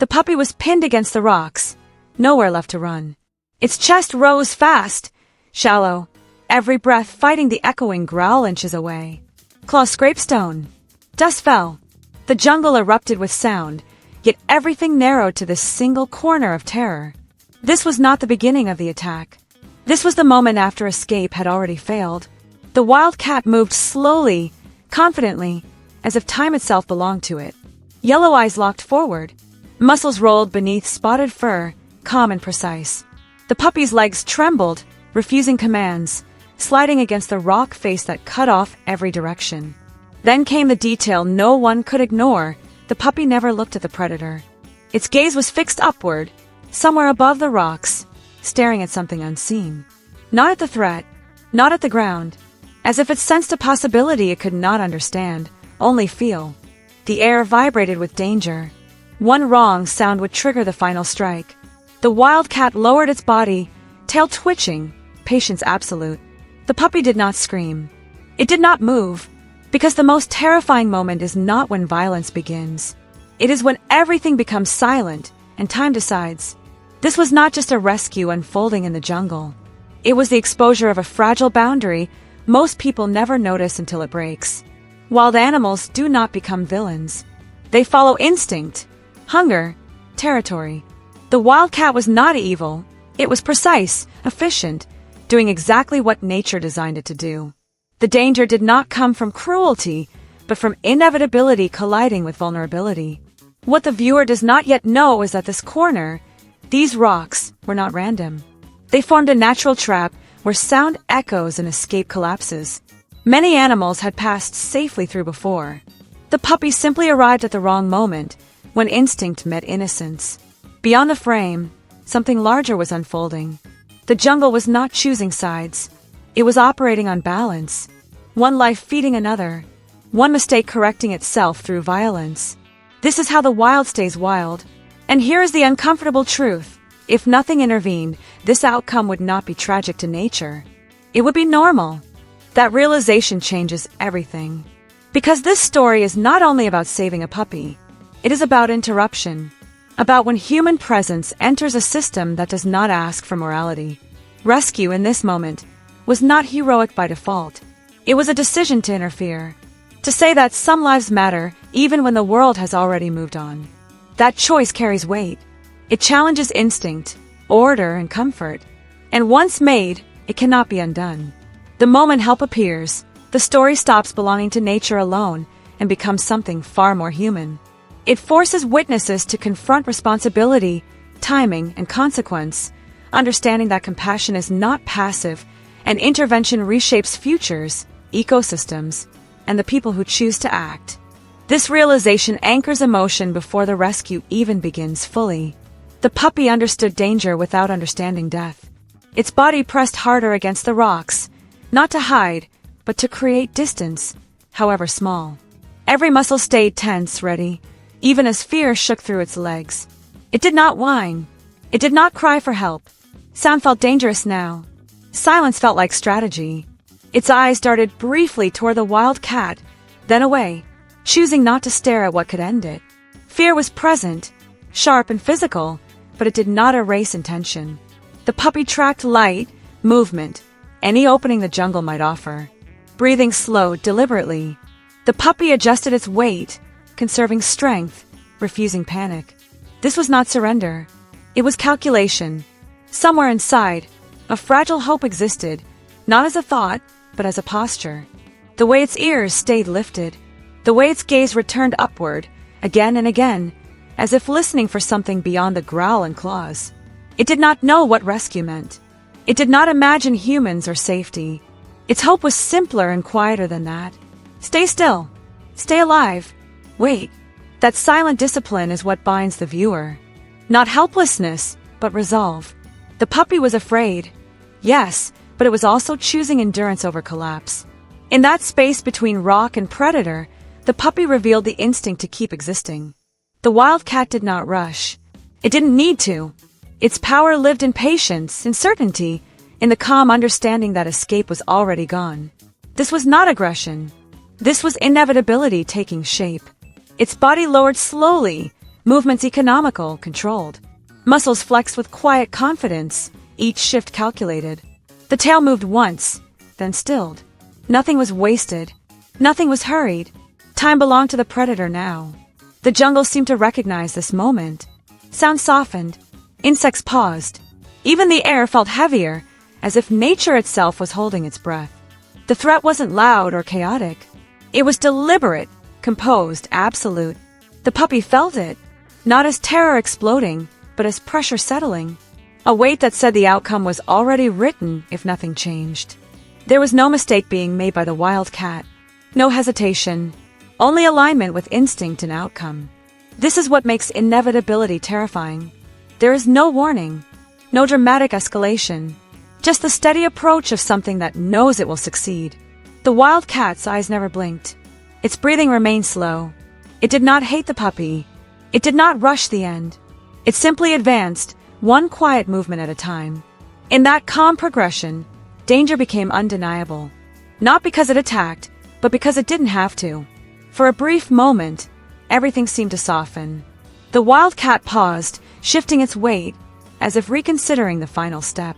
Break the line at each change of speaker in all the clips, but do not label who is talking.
The puppy was pinned against the rocks, nowhere left to run. Its chest rose fast, shallow, every breath fighting the echoing growl inches away. Claws scraped stone. Dust fell. The jungle erupted with sound, yet everything narrowed to this single corner of terror. This was not the beginning of the attack. This was the moment after escape had already failed. The wild cat moved slowly, confidently, as if time itself belonged to it. Yellow eyes locked forward. Muscles rolled beneath spotted fur, calm and precise. The puppy's legs trembled, refusing commands, sliding against the rock face that cut off every direction. Then came the detail no one could ignore. The puppy never looked at the predator. Its gaze was fixed upward, somewhere above the rocks, staring at something unseen. Not at the threat, not at the ground, as if it sensed a possibility it could not understand, only feel. The air vibrated with danger. One wrong sound would trigger the final strike. The wildcat lowered its body, tail twitching, patience absolute. The puppy did not scream. It did not move, because the most terrifying moment is not when violence begins. It is when everything becomes silent and time decides. This was not just a rescue unfolding in the jungle. It was the exposure of a fragile boundary most people never notice until it breaks. Wild animals do not become villains. They follow instinct, hunger, territory. The wildcat was not evil. It was precise, efficient, doing exactly what nature designed it to do. The danger did not come from cruelty, but from inevitability colliding with vulnerability. What the viewer does not yet know is that this corner, these rocks, were not random. They formed a natural trap where sound echoes and escape collapses. Many animals had passed safely through before. The puppy simply arrived at the wrong moment, when instinct met innocence. Beyond the frame, something larger was unfolding. The jungle was not choosing sides. It was operating on balance. One life feeding another. One mistake correcting itself through violence. This is how the wild stays wild. And here is the uncomfortable truth. If nothing intervened, this outcome would not be tragic to nature. It would be normal. That realization changes everything. Because this story is not only about saving a puppy. It is about interruption. About when human presence enters a system that does not ask for morality. Rescue in this moment was not heroic by default. It was a decision to interfere. To say that some lives matter even when the world has already moved on. That choice carries weight. It challenges instinct, order, and comfort. And once made, it cannot be undone. The moment help appears, the story stops belonging to nature alone and becomes something far more human. It forces witnesses to confront responsibility, timing, and consequence, understanding that compassion is not passive, and intervention reshapes futures, ecosystems, and the people who choose to act. This realization anchors emotion before the rescue even begins fully. The puppy understood danger without understanding death. Its body pressed harder against the rocks, not to hide, but to create distance, however small. Every muscle stayed tense, ready, even as fear shook through its legs. It did not whine. It did not cry for help. Sound felt dangerous now. Silence felt like strategy. Its eyes darted briefly toward the wild cat, then away, choosing not to stare at what could end it. Fear was present, sharp and physical, but it did not erase intention. The puppy tracked light, movement, any opening the jungle might offer. Breathing slow, deliberately, the puppy adjusted its weight, conserving strength, refusing panic. This was not surrender. It was calculation. Somewhere inside, a fragile hope existed, not as a thought, but as a posture. The way its ears stayed lifted, the way its gaze returned upward, again and again, as if listening for something beyond the growl and claws. It did not know what rescue meant. It did not imagine humans or safety. Its hope was simpler and quieter than that. Stay still. Stay alive. Wait. That silent discipline is what binds the viewer. Not helplessness, but resolve. The puppy was afraid. Yes, but it was also choosing endurance over collapse. In that space between rock and predator, the puppy revealed the instinct to keep existing. The wildcat did not rush. It didn't need to. Its power lived in patience, in certainty, in the calm understanding that escape was already gone. This was not aggression. This was inevitability taking shape. Its body lowered slowly, Movements economical, controlled. Muscles flexed with quiet confidence, each shift calculated. The tail moved once, then stilled. Nothing was wasted. Nothing was hurried. Time belonged to the predator now. The jungle seemed to recognize this moment. Sound softened. Insects paused. Even the air felt heavier, as if nature itself was holding its breath. The threat wasn't loud or chaotic. It was deliberate, composed, absolute. The puppy felt it, not as terror exploding, but as pressure settling. A weight that said the outcome was already written if nothing changed. There was no mistake being made by the wild cat. No hesitation. Only alignment with instinct and outcome. This is what makes inevitability terrifying. There is no warning. No dramatic escalation. Just the steady approach of something that knows it will succeed. The wild cat's eyes never blinked. Its breathing remained slow. It did not hate the puppy. It did not rush the end. It simply advanced, one quiet movement at a time. In that calm progression, danger became undeniable. Not because it attacked, but because it didn't have to. For a brief moment, everything seemed to soften. The wild cat paused, shifting its weight, as if reconsidering the final step.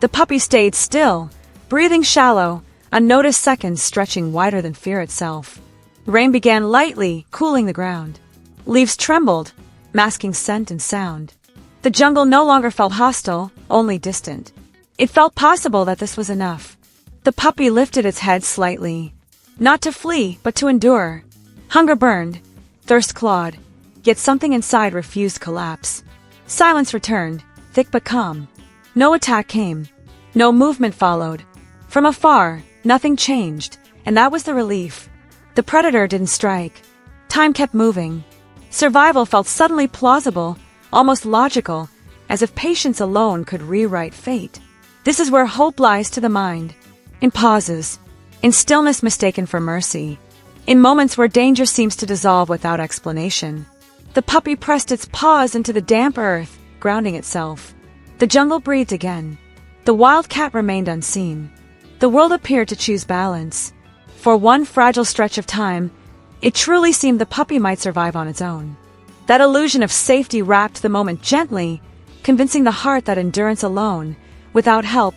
The puppy stayed still, breathing shallow, unnoticed seconds stretching wider than fear itself. Rain began lightly, cooling the ground. Leaves trembled, masking scent and sound. The jungle no longer felt hostile, only distant. It felt possible that this was enough. The puppy lifted its head slightly. Not to flee, but to endure. Hunger burned, thirst clawed, yet something inside refused collapse. Silence returned, thick but calm. No attack came. No movement followed. From afar, nothing changed, and that was the relief. The predator didn't strike. Time kept moving. Survival felt suddenly plausible, almost logical, as if patience alone could rewrite fate. This is where hope lies to the mind. In pauses. In stillness mistaken for mercy. In moments where danger seems to dissolve without explanation. The puppy pressed its paws into the damp earth, grounding itself. The jungle breathed again. The wild cat remained unseen. The world appeared to choose balance. For one fragile stretch of time, it truly seemed the puppy might survive on its own. That illusion of safety wrapped the moment gently, convincing the heart that endurance alone, without help,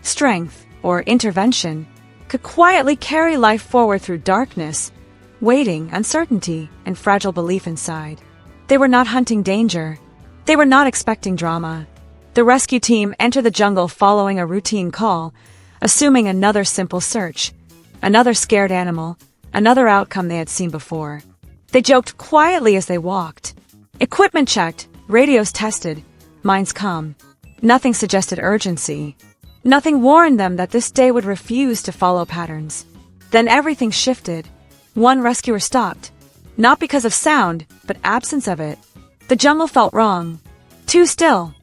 strength, or intervention, could quietly carry life forward through darkness, waiting, uncertainty, and fragile belief inside. They were not hunting danger. They were not expecting drama. The rescue team entered the jungle following a routine call, assuming another simple search, another scared animal, another outcome they had seen before. They joked quietly as they walked. Equipment checked, radios tested, minds calm. Nothing suggested urgency. Nothing warned them that this day would refuse to follow patterns. Then everything shifted. One rescuer stopped. Not because of sound, but absence of it. The jungle felt wrong. Too still.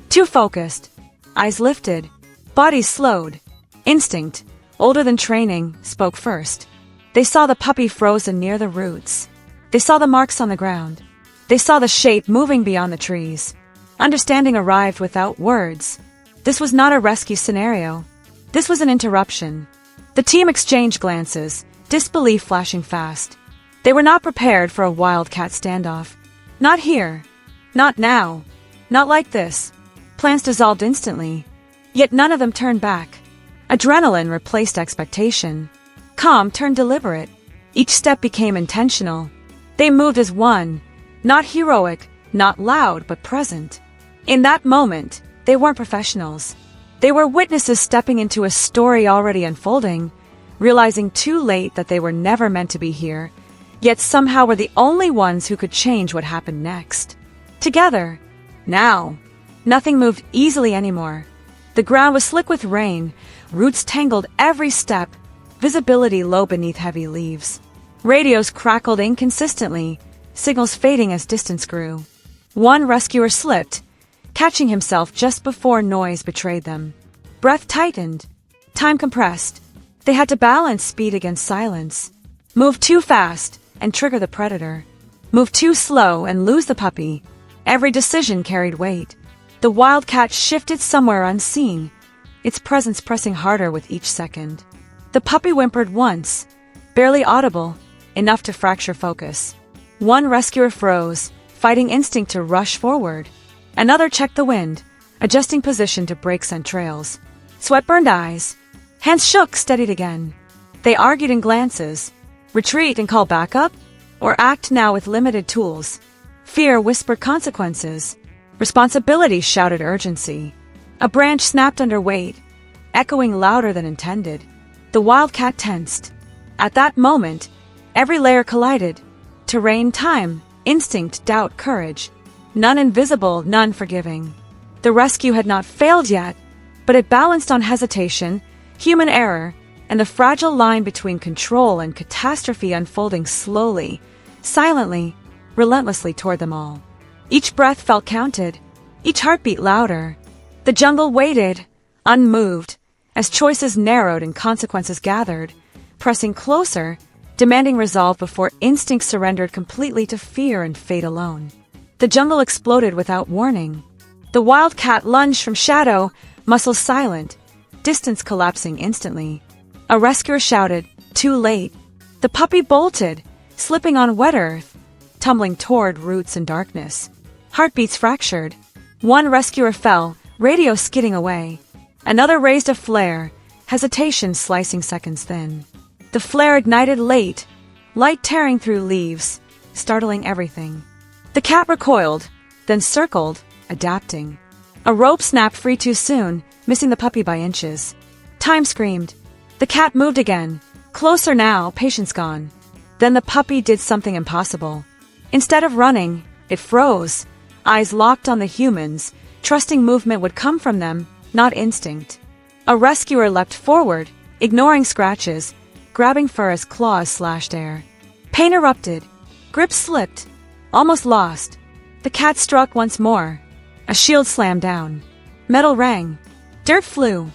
Too focused. Eyes lifted. Bodies slowed. Instinct, older than training, spoke first. They saw the puppy frozen near the roots. They saw the marks on the ground. They saw the shape moving beyond the trees. Understanding arrived without words. This was not a rescue scenario. This was an interruption. The team exchanged glances, disbelief flashing fast. They were not prepared for a wildcat standoff. Not here. Not now. Not like this. Plans dissolved instantly. Yet none of them turned back. Adrenaline replaced expectation. Calm turned deliberate. Each step became intentional. They moved as one. Not heroic, not loud, but present. In that moment, they weren't professionals. They were witnesses stepping into a story already unfolding, realizing too late that they were never meant to be here, yet somehow were the only ones who could change what happened next. Together. Now. Nothing moved easily anymore. The ground was slick with rain, roots tangled every step, visibility low beneath heavy leaves. Radios crackled inconsistently, signals fading as distance grew. One rescuer slipped, catching himself just before noise betrayed them. Breath tightened. Time compressed. They had to balance speed against silence. Move too fast and trigger the predator. Move too slow and lose the puppy. Every decision carried weight. The wildcat shifted somewhere unseen, its presence pressing harder with each second. The puppy whimpered once, barely audible, enough to fracture focus. One rescuer froze, fighting instinct to rush forward. Another checked the wind, adjusting position to break scent trails. Sweat-burned eyes. Hands shook, steadied again. They argued in glances. Retreat and call backup? Or act now with limited tools? Fear whispered consequences. Responsibility shouted urgency. A branch snapped under weight, echoing louder than intended. The wildcat tensed. At that moment, every layer collided. Terrain, time, instinct, doubt, courage. None invisible, none forgiving. The rescue had not failed yet, but it balanced on hesitation, human error, and the fragile line between control and catastrophe unfolding slowly, silently, relentlessly toward them all. Each breath felt counted, each heartbeat louder. The jungle waited, unmoved, as choices narrowed and consequences gathered, pressing closer, demanding resolve before instinct surrendered completely to fear and fate alone. The jungle exploded without warning. The wildcat lunged from shadow, muscles silent, distance collapsing instantly. A rescuer shouted, "Too late." The puppy bolted, slipping on wet earth, tumbling toward roots and darkness. Heartbeats fractured. One rescuer fell, radio skidding away. Another raised a flare, hesitation slicing seconds thin. The flare ignited late, light tearing through leaves, startling everything. The cat recoiled, then circled, adapting. A rope snapped free too soon, missing the puppy by inches. Time screamed. The cat moved again, closer now, patience gone. Then the puppy did something impossible. Instead of running, it froze, eyes locked on the humans, trusting movement would come from them, not instinct. A rescuer leapt forward, ignoring scratches, grabbing fur as claws slashed air. Pain erupted. Grip slipped. Almost lost. The cat struck once more. A shield slammed down. Metal rang. Dirt flew.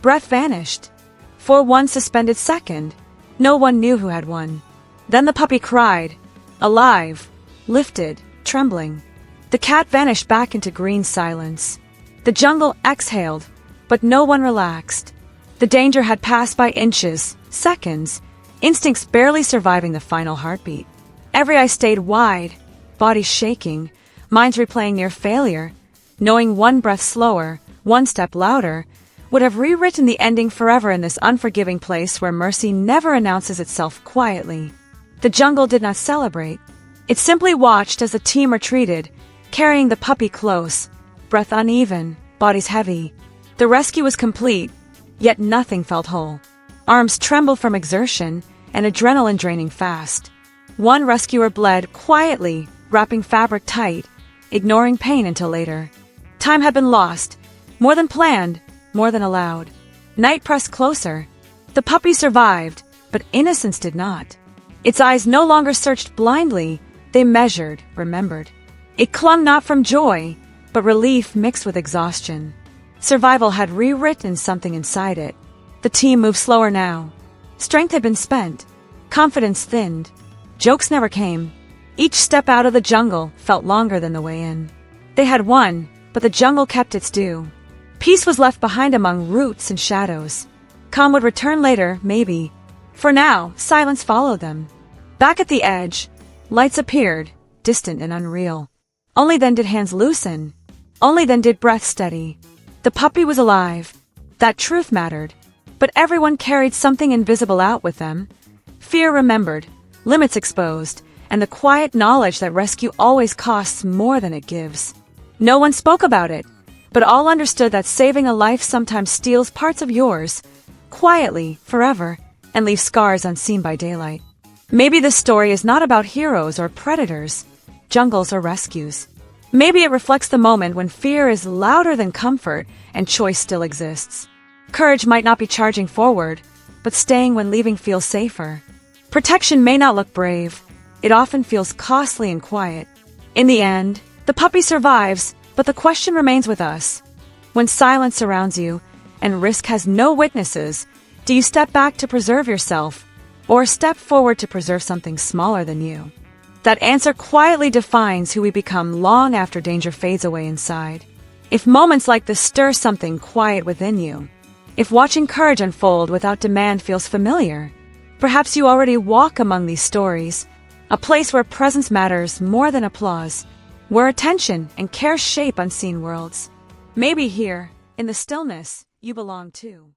Breath vanished. For one suspended second, no one knew who had won. Then the puppy cried. Alive. Lifted. Trembling. The cat vanished back into green silence. The jungle exhaled, but no one relaxed. The danger had passed by inches, seconds, instincts barely surviving the final heartbeat. Every eye stayed wide, bodies shaking, minds replaying near failure, knowing one breath slower, one step louder, would have rewritten the ending forever in this unforgiving place where mercy never announces itself quietly. The jungle did not celebrate. It simply watched as the team retreated, carrying the puppy close, breath uneven, bodies heavy. The rescue was complete, yet nothing felt whole. Arms trembled from exertion and adrenaline draining fast. One rescuer bled quietly, wrapping fabric tight, ignoring pain until later. Time had been lost, more than planned, more than allowed. Night pressed closer. The puppy survived, but innocence did not. Its eyes no longer searched blindly, they measured, remembered. It clung not from joy, but relief mixed with exhaustion. Survival had rewritten something inside it. The team moved slower now. Strength had been spent. Confidence thinned. Jokes never came. Each step out of the jungle felt longer than the way in. They had won, but the jungle kept its due. Peace was left behind among roots and shadows. Calm would return later, maybe. For now, silence followed them. Back at the edge, lights appeared, distant and unreal. Only then did hands loosen. Only then did breath steady. The puppy was alive. That truth mattered. But everyone carried something invisible out with them. Fear remembered, limits exposed, and the quiet knowledge that rescue always costs more than it gives. No one spoke about it, but all understood that saving a life sometimes steals parts of yours, quietly, forever, and leaves scars unseen by daylight. Maybe this story is not about heroes or predators, jungles or rescues. Maybe it reflects the moment when fear is louder than comfort and choice still exists. Courage might not be charging forward, but staying when leaving feels safer. Protection may not look brave. It often feels costly and quiet. In the end, the puppy survives, but the question remains with us. When silence surrounds you and risk has no witnesses, do you step back to preserve yourself or step forward to preserve something smaller than you? That answer quietly defines who we become long after danger fades away inside. If moments like this stir something quiet within you, if watching courage unfold without demand feels familiar, perhaps you already walk among these stories, a place where presence matters more than applause. where attention and care shape unseen worlds. Maybe here, in the stillness, you belong too.